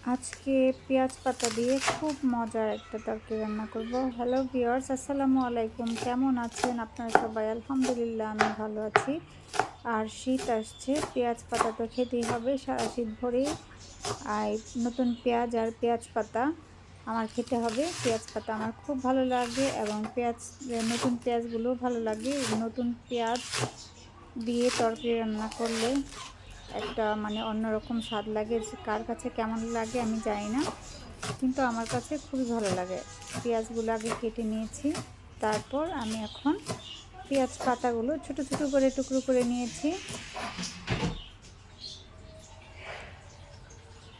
আজকে পেঁয়াজ পাতা দিয়ে খুব মজার একটা তরকারি রান্না করব। হ্যালো ভিউয়ার্স, আসসালামু আলাইকুম। কেমন আছেন আপনারা সবাই? আলহামদুলিল্লাহ আমি ভালো আছি। আর শীত আসছে, পেঁয়াজ পাতা তো খেতেই হবে সারা শীত ভরে। আর নতুন পেঁয়াজ আর পেঁয়াজ পাতা আমার খেতে হবে। পেঁয়াজ পাতা আমার খুব ভালো লাগে এবং নতুন পেঁয়াজগুলো ভালো লাগে। নতুন পেঁয়াজ দিয়ে তরকারি রান্না করলে একটা অন্যরকম স্বাদ লাগে। কার কাছে কেমন লাগে আমি জানি না, কিন্তু আমার কাছে খুবই ভালো লাগে। পেঁয়াজগুলো আগে কেটে নিয়েছি, তারপর আমি এখন পেঁয়াজ পাতাগুলো ছোট ছোট করে টুকরো করে নিয়েছি।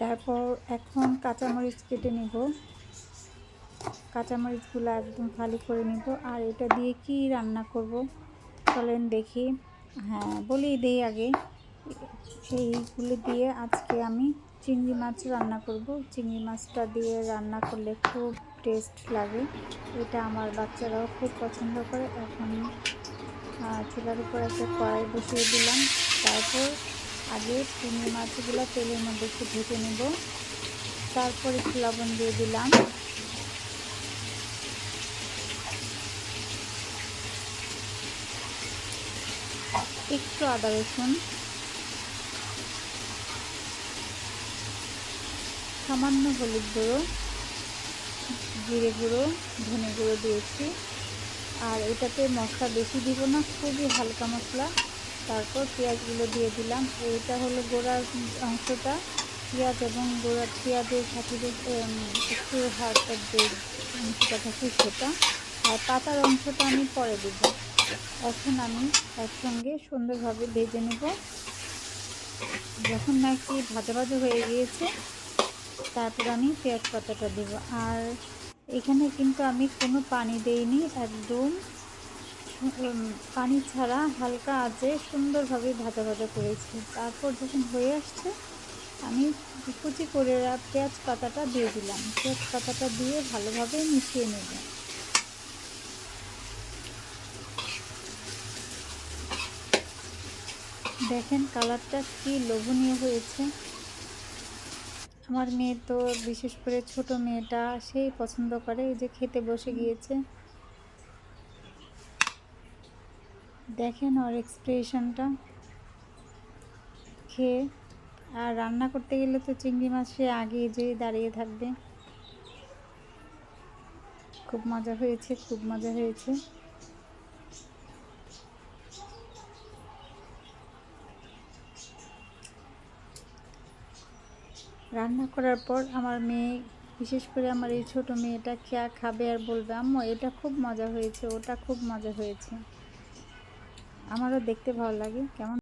তারপর এখন কাঁচামরিচ কেটে নিব, কাঁচামরিচগুলো একদম ফালি করে নিব। আর এটা দিয়ে কি রান্না করব চলেন দেখি। হ্যাঁ, বলেই দেই আগে, সেইগুলো দিয়ে আজকে আমি চিংড়ি মাছ রান্না করব। চিংড়ি মাছটা দিয়ে রান্না করলে খুব টেস্ট লাগে, এটা আমার বাচ্চারাও খুব পছন্দ করে। এখন চুলার উপর একটা কড়াই বসিয়ে দিলাম। তারপর আগে চিংড়ি মাছগুলো তেলের মধ্যে একটু ভেজে নেব, তারপর একটু লবণ দিয়ে দিলাম। একটু আদা রসুন, সামান্য হলুদ গুঁড়ো, জিরে গুঁড়ো, ধনে গুঁড়ো দিয়েছি। আর এটাতে মশলা বেশি দিব না, খুবই হালকা মশলা। তারপর পেঁয়াজগুলো দিয়ে দিলাম। এইটা হলো গোড়ার অংশটা, পেঁয়াজ এবং পেঁয়াজের সাথে একটু হালকা যে অংশটা থাকে সেটা, আর পাতার অংশটা আমি পরে দেব। এখন আমি একসঙ্গে সুন্দরভাবে ভেজে নেব। যখন নাকি ভাজা ভাজা হয়ে গিয়েছে, তারপর আমি পেঁয়াজ পাতাটা দেব। আর এখানে কিন্তু আমি কোনো পানি দেইনি, একদম পানি ছাড়া হালকা আঁচে সুন্দরভাবে ভাজা ভাজা করেছি। তারপর যখন হয়ে আসছে, আমি কুচি করে পেঁয়াজ পাতাটা দিয়ে দিলাম। পেঁয়াজ পাতাটা দিয়ে ভালোভাবে মিশিয়ে নেব। দেখেন কালারটা কি লোভনীয় হয়েছে। আমার মেয়ে তো, বিশেষ করে ছোট মেয়েটা, সেই পছন্দ করে। এই যে খেতে বসে গিয়েছে, দেখেন ওর এক্সপ্রেশনটা খেয়ে। আর রান্না করতে গেলে তো চিংড়ি মাছ সে আগে যে দাঁড়িয়ে থাকবে। খুব মজা হয়েছে, খুব মজা হয়েছে। রান্না করার পর আমার মেয়ে, বিশেষ করে আমার এই ছোট মেয়েটা খাবে আর বলবে, আম্মু এটা খুব মজা হয়েছে, ওটা খুব মজা হয়েছে। আমারও দেখতে ভালো লাগে কেমন